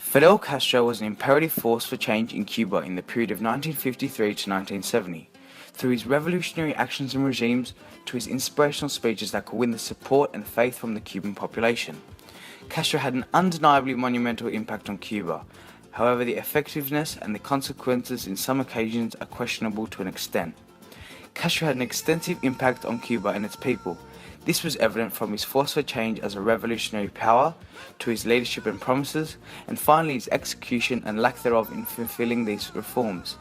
Fidel Castro was an imperative force for change in Cuba in the period of 1953 to 1970, through his revolutionary actions and regimes to his inspirational speeches that could win the support and faith from the Cuban population. Castro had an undeniably monumental impact on Cuba. However, the effectiveness and the consequences in some occasions are questionable to an extent. Castro had an extensive impact on Cuba and its people. This was evident from his force for change as a revolutionary power, to his leadership and promises, and finally his execution and lack thereof in fulfilling these reforms.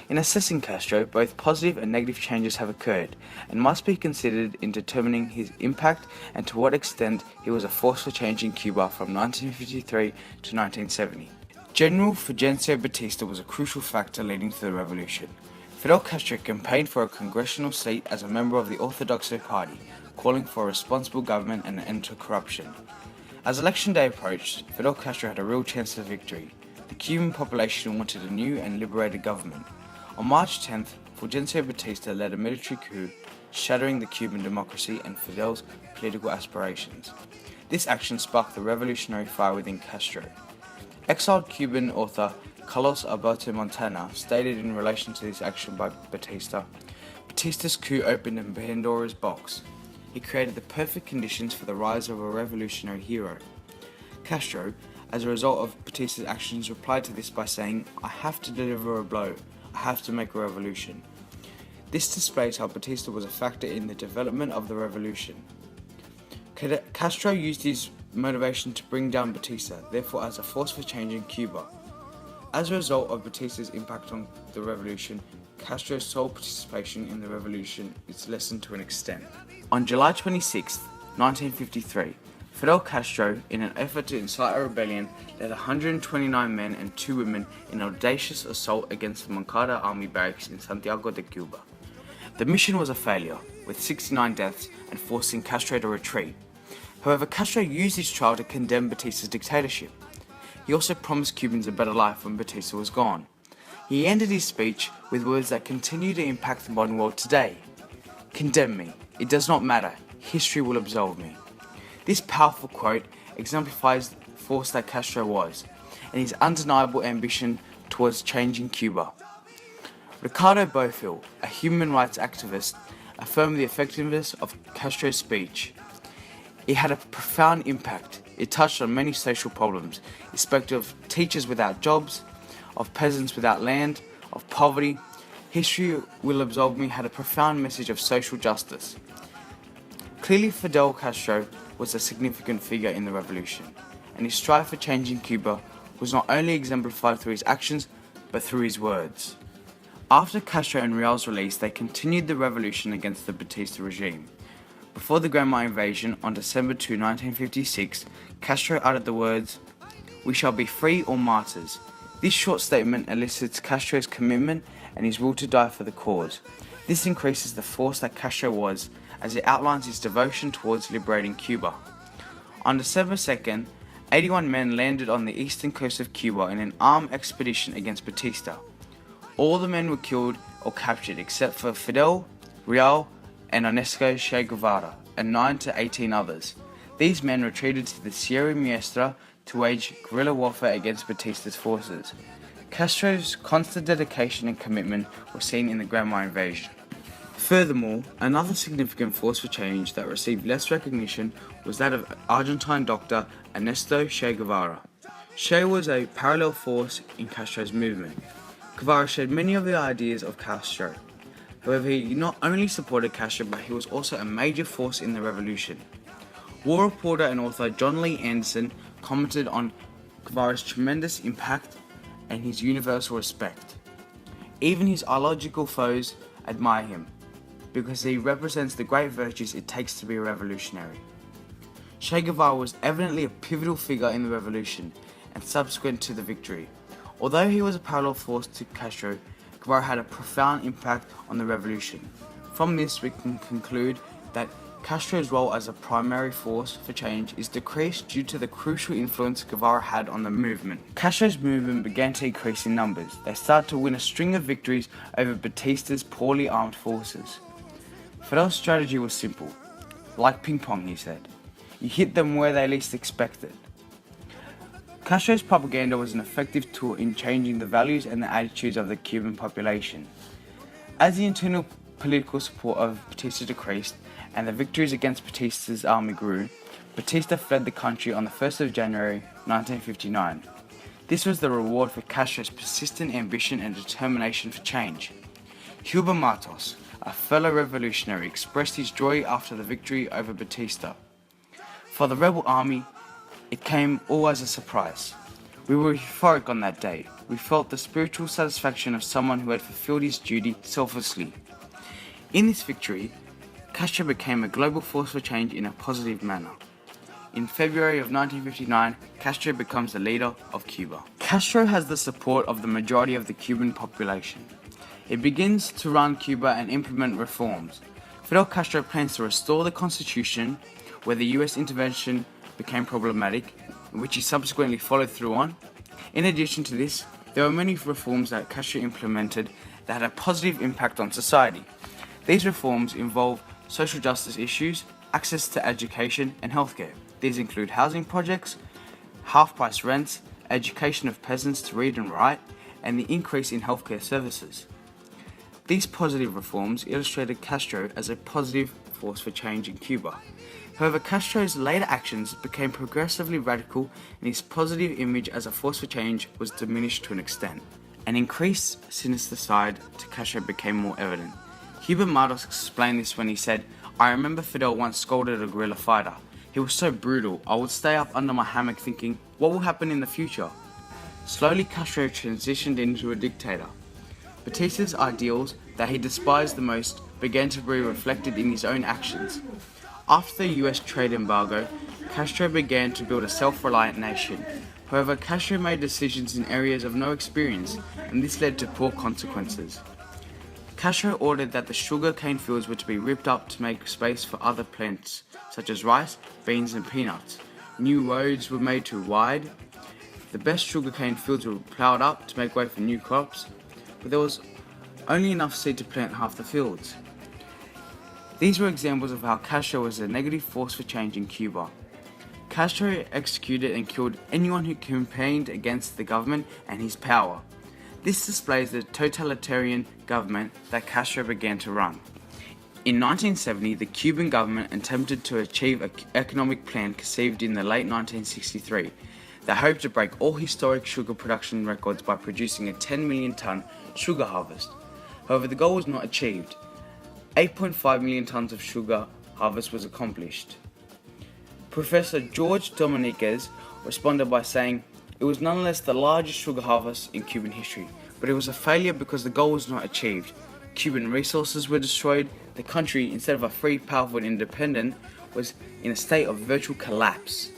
In assessing Castro, both positive and negative changes have occurred, and must be considered in determining his impact and to what extent he was a force for change in Cuba from 1953 to 1970. General Fulgencio Batista was a crucial factor leading to the revolution. Fidel Castro campaigned for a congressional seat as a member of the Orthodoxo Party, calling for a responsible government and an end to corruption. As election day approached, Fidel Castro had a real chance of victory. The Cuban population wanted a new and liberated government. On March 10th, Fulgencio Batista led a military coup, shattering the Cuban democracy and Fidel's political aspirations. This action sparked the revolutionary fire within Castro. Exiled Cuban author Carlos Alberto Montana stated in relation to this action by Batista, "Batista's coup opened a Pandora's box. He created the perfect conditions for the rise of a revolutionary hero." Castro, as a result of Batista's actions, replied to this by saying, "I have to deliver a blow. I have to make a revolution." This displays how Batista was a factor in the development of the revolution. Castro used his motivation to bring down Batista, therefore as a force for change in Cuba. As a result of Batista's impact on the revolution, Castro's sole participation in the revolution is lessened to an extent. On July 26, 1953, Fidel Castro, in an effort to incite a rebellion, led 129 men and 2 women in an audacious assault against the Moncada army barracks in Santiago de Cuba. The mission was a failure, with 69 deaths and forcing Castro to retreat. However, Castro used his trial to condemn Batista's dictatorship. He also promised Cubans a better life when Batista was gone. He ended his speech with words that continue to impact the modern world today. "Condemn me. It does not matter. History will absolve me." This powerful quote exemplifies the force that Castro was, and his undeniable ambition towards changing Cuba. Ricardo Bofill, a human rights activist, affirmed the effectiveness of Castro's speech. It had a profound impact. It touched on many social problems. It spoke of teachers without jobs, of peasants without land, of poverty. "History will absolve me" had a profound message of social justice. Clearly, Fidel Castro was a significant figure in the revolution, and his strive for change in Cuba was not only exemplified through his actions, but through his words. After Castro and Real's release, they continued the revolution against the Batista regime. Before the Granma invasion on December 2, 1956, Castro uttered the words, "We shall be free or martyrs." This short statement elicits Castro's commitment and his will to die for the cause. This increases the force that Castro was, as it outlines his devotion towards liberating Cuba. On December 2nd, 81 men landed on the eastern coast of Cuba in an armed expedition against Batista. All the men were killed or captured except for Fidel, Real, and Ernesto Che Guevara, and 9 to 18 others. These men retreated to the Sierra Maestra to wage guerrilla warfare against Batista's forces. Castro's constant dedication and commitment were seen in the Granma invasion. Furthermore, another significant force for change that received less recognition was that of Argentine doctor Ernesto Che Guevara. Che was a parallel force in Castro's movement. Guevara shared many of the ideas of Castro. However, he not only supported Castro, but he was also a major force in the revolution. War reporter and author John Lee Anderson commented on Guevara's tremendous impact and his universal respect. Even his ideological foes admire him, because he represents the great virtues it takes to be a revolutionary. Che Guevara was evidently a pivotal figure in the revolution and subsequent to the victory. Although he was a parallel force to Castro, Guevara had a profound impact on the revolution. From this, we can conclude that Castro's role as a primary force for change is decreased due to the crucial influence Guevara had on the movement. Castro's movement began to increase in numbers. They started to win a string of victories over Batista's poorly armed forces. Fidel's strategy was simple. Like ping pong, he said. You hit them where they least expect it. Castro's propaganda was an effective tool in changing the values and the attitudes of the Cuban population. As the internal political support of Batista decreased and the victories against Batista's army grew, Batista fled the country on the 1st of January 1959. This was the reward for Castro's persistent ambition and determination for change. Hugo Matos, a fellow revolutionary, expressed his joy after the victory over Batista. For the rebel army, it came all as a surprise. We were euphoric on that day. We felt the spiritual satisfaction of someone who had fulfilled his duty selflessly. In this victory, Castro became a global force for change in a positive manner. In February of 1959, Castro becomes the leader of Cuba. Castro has the support of the majority of the Cuban population. It begins to run Cuba and implement reforms. Fidel Castro plans to restore the constitution, where the US intervention became problematic, which he subsequently followed through on. In addition to this, there were many reforms that Castro implemented that had a positive impact on society. These reforms involve social justice issues, access to education and healthcare. These include housing projects, half-price rents, education of peasants to read and write, and the increase in healthcare services. These positive reforms illustrated Castro as a positive force for change in Cuba. However, Castro's later actions became progressively radical and his positive image as a force for change was diminished to an extent. An increased sinister side to Castro became more evident. Hugo Matos explained this when he said, "I remember Fidel once scolded a guerrilla fighter. He was so brutal, I would stay up under my hammock thinking, what will happen in the future?" Slowly, Castro transitioned into a dictator. Batista's ideals that he despised the most began to be reflected in his own actions. After the US trade embargo, Castro began to build a self-reliant nation. However, Castro made decisions in areas of no experience, and this led to poor consequences. Castro ordered that the sugar cane fields were to be ripped up to make space for other plants, such as rice, beans, and peanuts. New roads were made too wide. The best sugarcane fields were ploughed up to make way for new crops, but there was only enough seed to plant half the fields. These were examples of how Castro was a negative force for change in Cuba. Castro executed and killed anyone who campaigned against the government and his power. This displays the totalitarian government that Castro began to run. In 1970, the Cuban government attempted to achieve an economic plan conceived in the late 1963 that hoped to break all historic sugar production records by producing a 10 million ton sugar harvest. However, the goal was not achieved. 8.5 million tons of sugar harvest was accomplished. Professor George Dominguez responded by saying, "It was nonetheless the largest sugar harvest in Cuban history, but it was a failure because the goal was not achieved. Cuban resources were destroyed. The country, instead of a free, powerful and independent, was in a state of virtual collapse."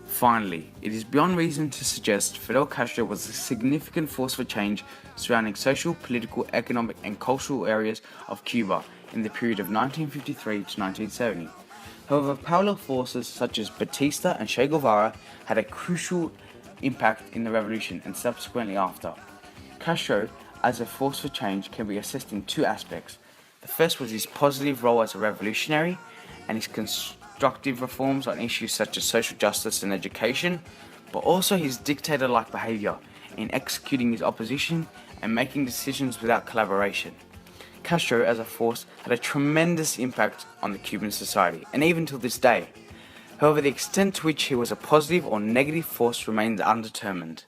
Finally, it is beyond reason to suggest Fidel Castro was a significant force for change surrounding social, political, economic and cultural areas of Cuba in the period of 1953 to 1970. However, parallel forces such as Batista and Che Guevara had a crucial impact in the revolution and subsequently after. Castro, as a force for change, can be assessed in two aspects. The first was his positive role as a revolutionary and his constructive reforms on issues such as social justice and education, but also his dictator-like behavior in executing his opposition and making decisions without collaboration. Castro, as a force, had a tremendous impact on the Cuban society, and even till this day. However, the extent to which he was a positive or negative force remains undetermined.